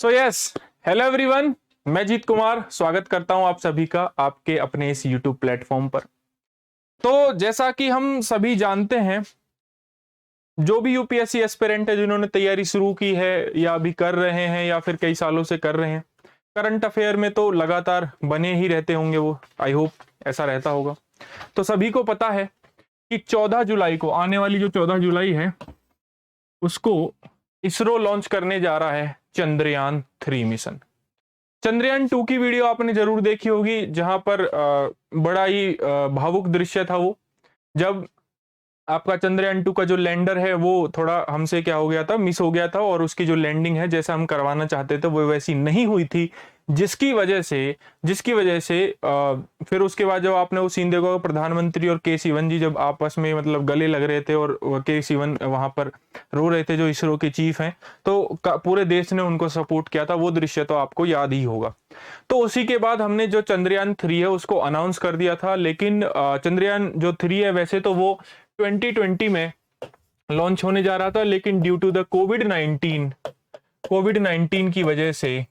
So yes, hello everyone, मैं जीत कुमार स्वागत करता हूं आप सभी का आपके अपने इस यूट्यूब प्लेटफॉर्म पर। तो जैसा कि हम सभी जानते हैं, जो भी यूपीएससी एस्पिरेंट है जिन्होंने तैयारी शुरू की है या अभी कर रहे हैं या फिर कई सालों से कर रहे हैं, करंट अफेयर में तो लगातार बने ही रहते होंगे वो। आई होप ऐसा रहता होगा। तो सभी को पता है कि 14 जुलाई को, आने वाली जो 14 जुलाई है, उसको इसरो लॉन्च करने जा रहा है चंद्रयान 3 मिशन। चंद्रयान 2 की वीडियो आपने जरूर देखी होगी, जहां पर बड़ा ही भावुक दृश्य था वो, जब आपका चंद्रयान 2 का जो लैंडर है वो थोड़ा हमसे क्या हो गया था, मिस हो गया था, और उसकी जो लैंडिंग है जैसा हम करवाना चाहते थे वो वैसी नहीं हुई थी, जिसकी वजह से फिर उसके बाद जब आपने वो सीन देखा होगा, प्रधानमंत्री और के सिवन जी जब आपस में मतलब गले लग रहे थे और के सिवन वहां पर रो रहे थे, जो इसरो के चीफ हैं, तो पूरे देश ने उनको सपोर्ट किया था। वो दृश्य तो आपको याद ही होगा। तो उसी के बाद हमने जो चंद्रयान 3 है उसको अनाउंस कर दिया था, लेकिन चंद्रयान जो 3 है वैसे तो वो 2020 में लॉन्च होने जा रहा था, लेकिन ड्यू टू द कोविड 19 की वजह से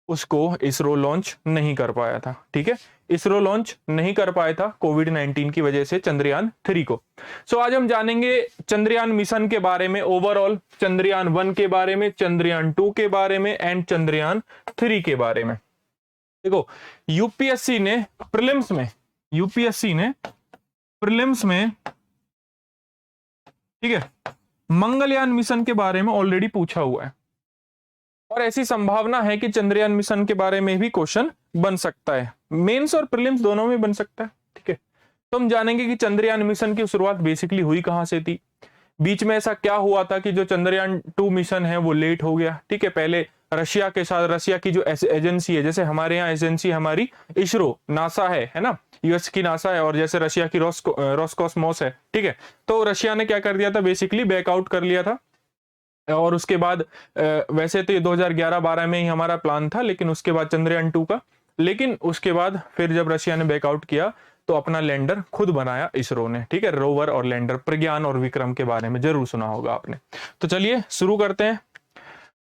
उसको इसरो लॉन्च नहीं कर पाया था। ठीक है, इसरो लॉन्च नहीं कर पाया था कोविड-19 की वजह से चंद्रयान 3 को। सो आज हम जानेंगे चंद्रयान मिशन के बारे में, ओवरऑल चंद्रयान 1 के बारे में, चंद्रयान 2 के बारे में एंड चंद्रयान 3 के बारे में। देखो, यूपीएससी ने प्रीलिम्स में ठीक है, मंगलयान मिशन के बारे में ऑलरेडी पूछा हुआ है, और ऐसी संभावना है कि चंद्रयान मिशन के बारे में भी क्वेश्चन बन सकता है। मेंस और प्रीलिम्स दोनों में बन सकता है। ठीक है, तो हम जानेंगे कि चंद्रयान मिशन की शुरुआत बेसिकली हुई कहां से थी, बीच में ऐसा क्या हुआ था कि जो चंद्रयान 2 मिशन है वो लेट हो गया। ठीक है, पहले रशिया के साथ, रशिया की जो एजेंसी है, जैसे हमारे यहाँ एजेंसी हमारी इसरो नासा है ना, यूएस की नासा है, और जैसे रशिया की रोस्कोसमोस है। ठीक है, तो रशिया ने क्या कर दिया था, बेसिकली बैकआउट कर लिया था, और उसके बाद वैसे तो ये 2011-12 में ही हमारा प्लान था, लेकिन उसके बाद चंद्रयान 2 का, लेकिन उसके बाद फिर जब रशिया ने बैकआउट किया तो अपना लैंडर खुद बनाया इसरो ने। ठीक है, रोवर और लैंडर, प्रज्ञान और विक्रम के बारे में जरूर सुना होगा आपने। तो चलिए शुरू करते हैं।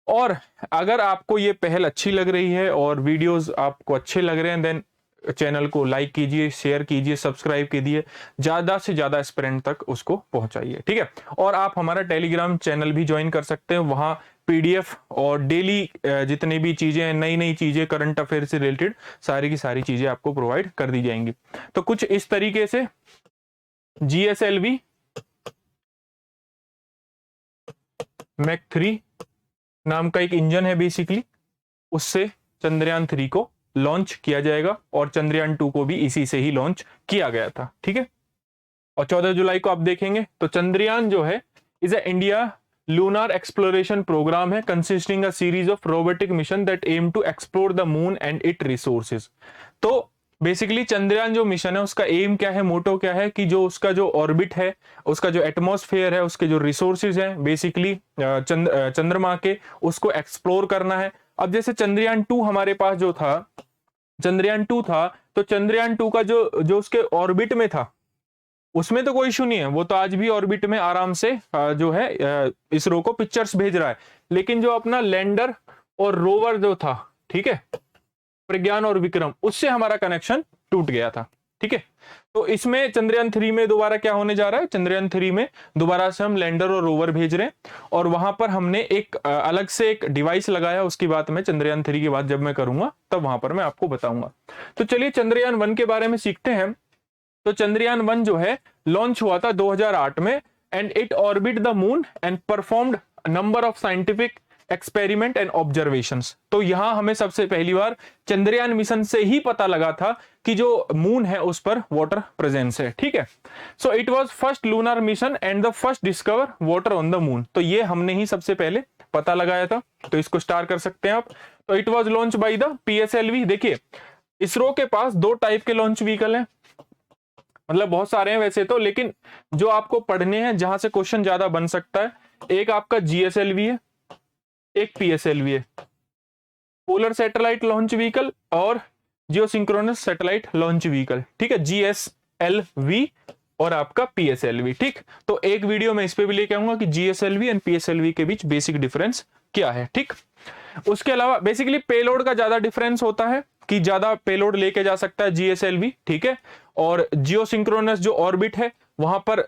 और अगर आपको ये पहल अच्छी लग रही है और वीडियोस आपको अच्छे लग रहे हैं, देन चैनल को लाइक कीजिए, शेयर कीजिए, सब्सक्राइब कीजिए, ज्यादा से ज्यादा एस्पिरेंट तक उसको पहुंचाइए। ठीक है, और आप हमारा टेलीग्राम चैनल भी ज्वाइन कर सकते हैं। वहां पीडीएफ और डेली जितने भी चीजें, नई नई चीजें करंट अफेयर से रिलेटेड सारी की सारी चीजें आपको प्रोवाइड कर दी जाएंगी। तो कुछ इस तरीके से जीएसएलवी मैक 3 नाम का एक इंजन है बेसिकली, उससे चंद्रयान 3 को लॉन्च किया जाएगा, और चंद्रयान 2 को भी इसी से ही लॉन्च किया गया था। ठीक है, और 14 जुलाई को आप देखेंगे तो चंद्रयान जो है is a India lunar exploration programme है, consisting a series of robotic mission that aim to explore the moon and it resources. तो बेसिकली चंद्रयान जो मिशन है उसका एम क्या है, मोटो क्या है, कि जो उसका जो ऑर्बिट है, उसका जो एटमॉस्फेयर है, उसके जो रिसोर्सेज हैं बेसिकली चंद्रमा के, उसको एक्सप्लोर करना है। अब जैसे चंद्रयान 2 हमारे पास जो था, चंद्रयान 2 था, तो चंद्रयान 2 का जो उसके ऑर्बिट में था उसमें तो कोई इशू नहीं है, वो तो आज भी ऑर्बिट में आराम से जो है इसरो को पिक्चर्स भेज रहा है। लेकिन जो अपना लैंडर और रोवर जो था, ठीक है, प्रज्ञान और विक्रम, उससे हमारा कनेक्शन टूट गया था। ठीक है, तो इसमें चंद्रयान 3 में दोबारा क्या होने जा रहा है, चंद्रयान 3 में दोबारा से हम लैंडर और रोवर भेज रहे हैं, और वहां पर हमने एक अलग से एक डिवाइस लगाया। उसकी बात मैं चंद्रयान 3 की बात जब मैं करूंगा तब वहां पर मैं आपको बताऊंगा। तो चलिए चंद्रयान 1 के बारे में सीखते हैं। तो चंद्रयान 1 जो है लॉन्च हुआ था 2008 में, and it orbit the moon and performed number of scientific experiment and observations. तो यहां हमें सबसे पहली बार चंद्रयान मिशन से ही पता लगा था कि जो मून है उस पर वाटर प्रेजेंस है। ठीक है, so it was first lunar mission and the first discover water on the moon. तो ये हमने ही सबसे पहले पता लगाया था, तो इसको स्टार कर सकते हैं आप। तो it was launch by the PSLV. देखिए, इसरो के पास 2 टाइप के लॉन्च व्हीकल हैं, मतलब बहुत सारे हैं वैसे तो, लेकिन जो आपको पढ़ने हैं, जहां से क्वेश्चन ज्यादा बन सकता है, एक आपका जीएसएलवी है, एक पीएसएलवी है, पोलर सैटेलाइट लॉन्च व्हीकल और जियोसिंक्रोनस सैटेलाइट लॉन्च व्हीकल। ठीक है, जीएसएलवी और आपका पीएसएलवी। ठीक, तो एक वीडियो में इस पे भी लेके आऊंगा कि जीएसएलवी एंड पीएसएलवी के बीच बेसिक डिफरेंस क्या है। ठीक, उसके अलावा बेसिकली पेलोड का ज्यादा डिफरेंस होता है कि ज्यादा पेलोड लेके जा सकता है GSLV, ठीक है। और जियो सिंक्रोनस जो ऑर्बिट है वहां पर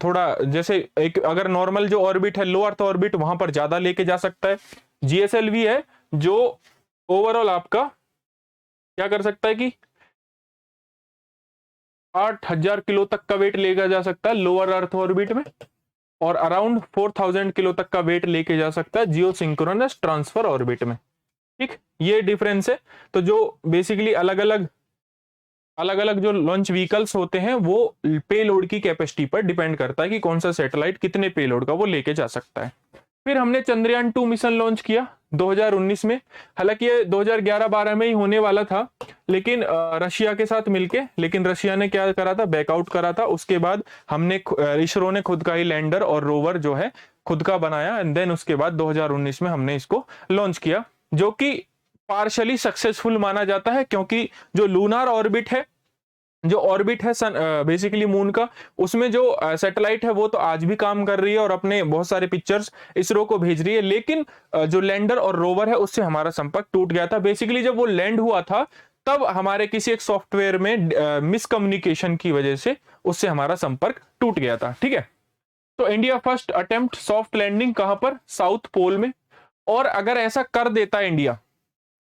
थोड़ा, जैसे एक अगर नॉर्मल जो ऑर्बिट है लो अर्थ ऑर्बिट, वहां पर ज्यादा लेके जा सकता है। GSLV है जो ओवरऑल आपका क्या कर सकता है कि 8000 किलो तक का वेट लेकर जा सकता है लोअर अर्थ ऑर्बिट में, और अराउंड 4000 किलो तक का वेट लेके जा सकता है जियो सिंक्रोनस ट्रांसफर ऑर्बिट में, ठीक। ये डिफरेंस है। तो जो बेसिकली अलग अलग जो लॉन्च व्हीकल्स होते हैं वो पेलोड की कैपेसिटी पर डिपेंड करता है कि कौन सा सैटेलाइट कितने पेलोड का वो लेके जा सकता है। फिर हमने चंद्रयान 2 मिशन लॉन्च किया 2019 में। हालांकि ये 2011-12 में ही होने वाला था, लेकिन रशिया के साथ मिलके, लेकिन रशिया ने क्या करा था, बैकआउट करा था। उसके बाद हमने इसरो ने खुद का ही लैंडर और रोवर जो है खुद का बनाया, एंड देन उसके बाद 2019 में हमने इसको लॉन्च किया, जो कि पार्शली सक्सेसफुल माना जाता है, क्योंकि जो लूनार ऑर्बिट है, जो ऑर्बिट है सन बेसिकली मून का, उसमें जो सैटेलाइट है वो तो आज भी काम कर रही है और अपने बहुत सारे पिक्चर्स इसरो को भेज रही है। लेकिन जो लैंडर और रोवर है उससे हमारा संपर्क टूट गया था। बेसिकली जब वो लैंड हुआ था तब हमारे किसी एक सॉफ्टवेयर में मिसकम्युनिकेशन की वजह से उससे हमारा संपर्क टूट गया था, ठीक है। तो India first attempt soft landing कहां पर, साउथ पोल में। और अगर ऐसा कर देता इंडिया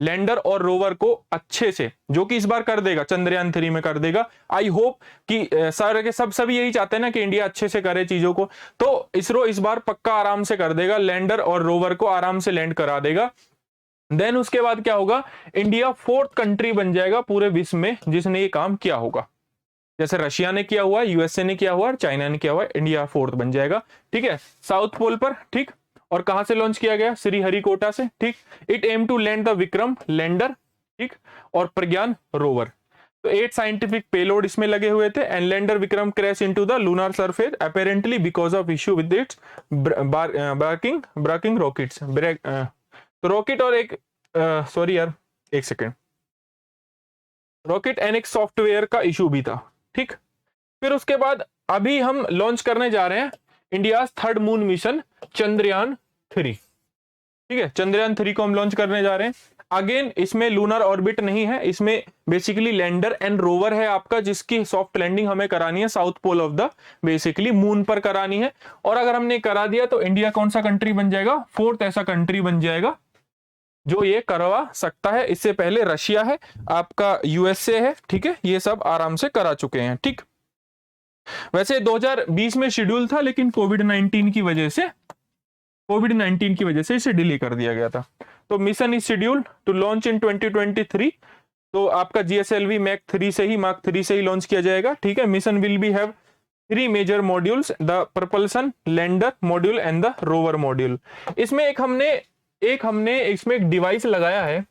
लैंडर और रोवर को अच्छे से, जो कि इस बार कर देगा, चंद्रयान 3 में कर देगा, आई होप कि सारे के सभी यही चाहते हैं ना कि इंडिया अच्छे से करे चीजों को, तो इसरो इस बार पक्का आराम से कर देगा, लैंडर और रोवर को आराम से लैंड करा देगा। देन उसके बाद क्या होगा, इंडिया 4th कंट्री बन जाएगा पूरे विश्व में जिसने ये काम किया होगा। जैसे रशिया ने किया हुआ, यूएसए ने किया हुआ और चाइना ने किया हुआ, इंडिया 4th बन जाएगा, ठीक है, साउथ पोल पर, ठीक। और कहां से लॉन्च किया गया, श्रीहरिकोटा से, ठीक। It aim to land the Vikram lander, ठीक, और प्रज्ञान रोवर। तो 8 साइंटिफिक पेलोड इसमें लगे हुए थे, and lander Vikram crash into the lunar surface apparently because of issue with its braking rockets. तो रॉकेट और एक सॉरी यार एक सेकेंड, रॉकेट एंड एक सॉफ्टवेयर का इशू भी था, ठीक। फिर उसके बाद अभी हम लॉन्च करने जा रहे हैं India 3rd moon mission Chandrayaan 3, ठीक है। चंद्रयान 3 को हम लॉन्च करने जा रहे हैं। अगेन इसमें लूनर ऑर्बिट नहीं है, इसमें बेसिकली लैंडर एंड रोवर है आपका, जिसकी सॉफ्ट लैंडिंग हमें करानी है south pole of the basically moon पर करानी है। और अगर हमने करा दिया तो इंडिया कौन सा कंट्री बन जाएगा, 4th ऐसा कंट्री बन जाएगा जो ये करवा सकता है। इससे पहले रशिया है आपका, यूएसए है, ठीक है, ये सब आराम से करा चुके हैं, ठीक। वैसे 2020 में शेड्यूल था, लेकिन कोविड-19 की वजह से इसे डिले कर दिया गया था। तो mission is schedule to launch in 2023। तो आपका GSLV Mach 3 से ही लॉन्च किया जाएगा, ठीक है। Mission will be have 3 major modules, the propulsion lander module and the rover module. इसमें हमने इसमें एक डिवाइस लगाया है,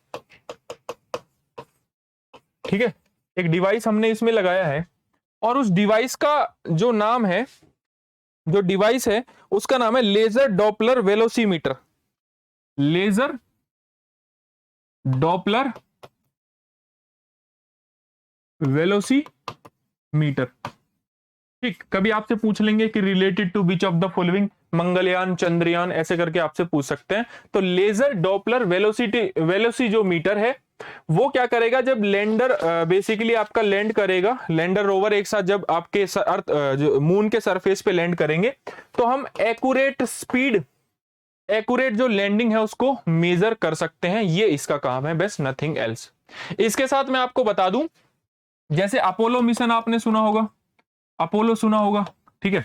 ठीक है, एक डिवाइस हमने इसमें लगाया है, और उस डिवाइस का जो नाम है, जो डिवाइस है उसका नाम है laser Doppler velocimeter. Laser Doppler velocimeter, ठीक। कभी आपसे पूछ लेंगे कि related to which of the following, Mangalyaan, Chandrayaan, ऐसे करके आपसे पूछ सकते हैं। तो लेजर डॉपलर वेलोसी जो मीटर है वो क्या करेगा, जब लैंडर बेसिकली आपका लैंड करेगा, लैंडर रोवर एक साथ जब आपके अर्थ मून के सरफेस पे लैंड करेंगे, तो हम एक्यूरेट जो लैंडिंग है उसको मेजर कर सकते हैं। ये इसका काम है, बस नथिंग एल्स। इसके साथ मैं आपको बता दूं, जैसे अपोलो मिशन आपने सुना होगा, ठीक है।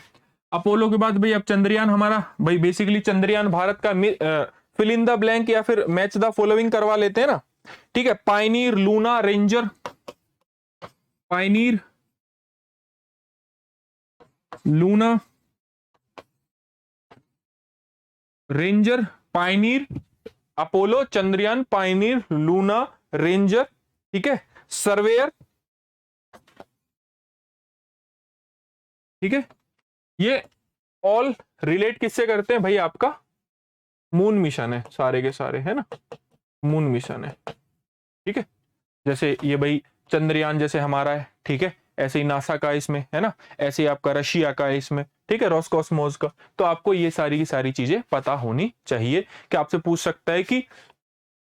अपोलो के बाद भाई अब चंद्रयान हमारा, भाई बेसिकली चंद्रयान भारत का फिल इन द ब्लैंक या फिर मैच द फॉलोइंग करवा लेते हैं ना, ठीक है। Pioneer, Luna, ranger, Pioneer, Luna, ranger, Pioneer, Apollo, Chandrayaan, Pioneer, Luna, ranger, ठीक है, सर्वेयर, ठीक है। ये ऑल रिलेट किससे करते हैं भाई, आपका मून मिशन है, सारे के सारे है ना, मून मिशन है, ठीक है। जैसे ये भाई चंद्रयान जैसे हमारा है, ठीक है, ऐसे ही नासा का इसमें है ना, ऐसे ही आपका रशिया का है इसमें, ठीक है, रोस्कोसमोस का। तो आपको ये सारी की सारी चीजें पता होनी चाहिए कि आपसे पूछ सकता है कि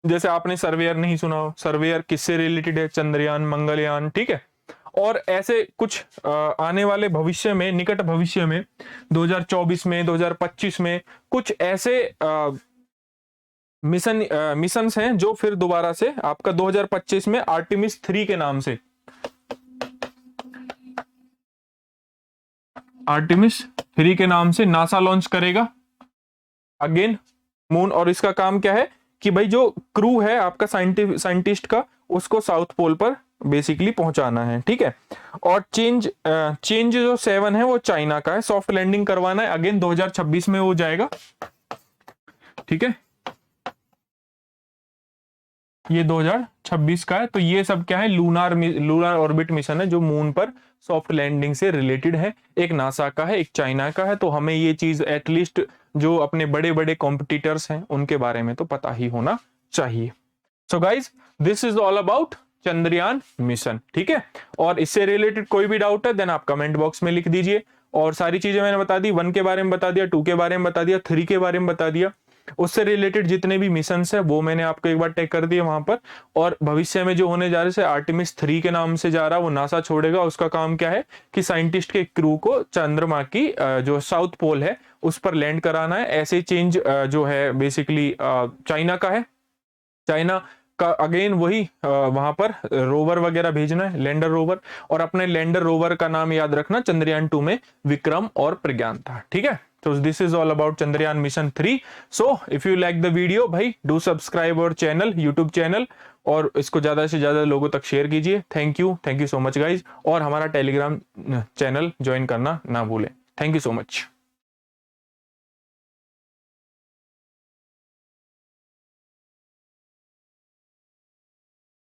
जैसे आपने सर्वेयर नहीं सुना हो, सर्वेयर किससे रिलेटेड है? चंद्रयान, मंगलयान, ठीक है। और ऐसे कुछ आने वाले भविष्य में, निकट भविष्य में 2024 में, 2025 में कुछ ऐसे मिशंस हैं जो फिर दोबारा से आपका 2025 में आर्टेमिस 3 के नाम से, आर्टेमिस 3 के नाम से नासा लॉन्च करेगा अगेन मून। और इसका काम क्या है कि भाई जो क्रू है आपका साइंटिस्ट का, उसको साउथ पोल पर बेसिकली पहुंचाना है, ठीक है। और चेंज जो 7 है वो चाइना का है, सॉफ्ट लैंडिंग करवाना है, अगेन 2026 में हो जाएगा, ठीक है। ये 2026 का है। तो ये सब क्या है? लूनार ऑर्बिट मिशन है जो मून पर सॉफ्ट लैंडिंग से रिलेटेड है। एक नासा का है, एक चाइना का है। तो हमें ये चीज एटलीस्ट जो अपने बड़े बड़े कॉम्पिटिटर्स हैं उनके बारे में तो पता ही होना चाहिए। So guys, this is all about Chandrayaan mission, ठीक है। और इससे रिलेटेड कोई भी डाउट है देन आप कमेंट बॉक्स में लिख दीजिए। और सारी चीजें मैंने बता दी, 1 के बारे में बता दिया, 2 के बारे में बता दिया, 3 के बारे में बता दिया। उससे रिलेटेड जितने भी मिशंस है वो मैंने आपको एक बार टैग कर दिए वहां पर। और भविष्य में जो होने जा रहे हैं, आर्टेमिस 3 के नाम से जा रहा है, वो नासा छोड़ेगा। उसका काम क्या है कि साइंटिस्ट के क्रू को चंद्रमा की जो साउथ पोल है उस पर लैंड कराना है। ऐसे चेंज जो है बेसिकली चाइना का है। चाइना का अगेन वही वहां पर रोवर वगैरह भेजना है, लैंडर रोवर। और अपने लैंडर रोवर का नाम याद रखना, चंद्रयान 2 में विक्रम और प्रज्ञान था, ठीक है। So this is all about Chandrayaan Mission 3. So if you like the video, भाई do subscribe our channel, YouTube channel, और इसको ज्यादा से ज्यादा लोगों तक शेयर कीजिए। Thank you so much guys. और हमारा टेलीग्राम चैनल ज्वाइन करना ना भूलें। Thank you so much.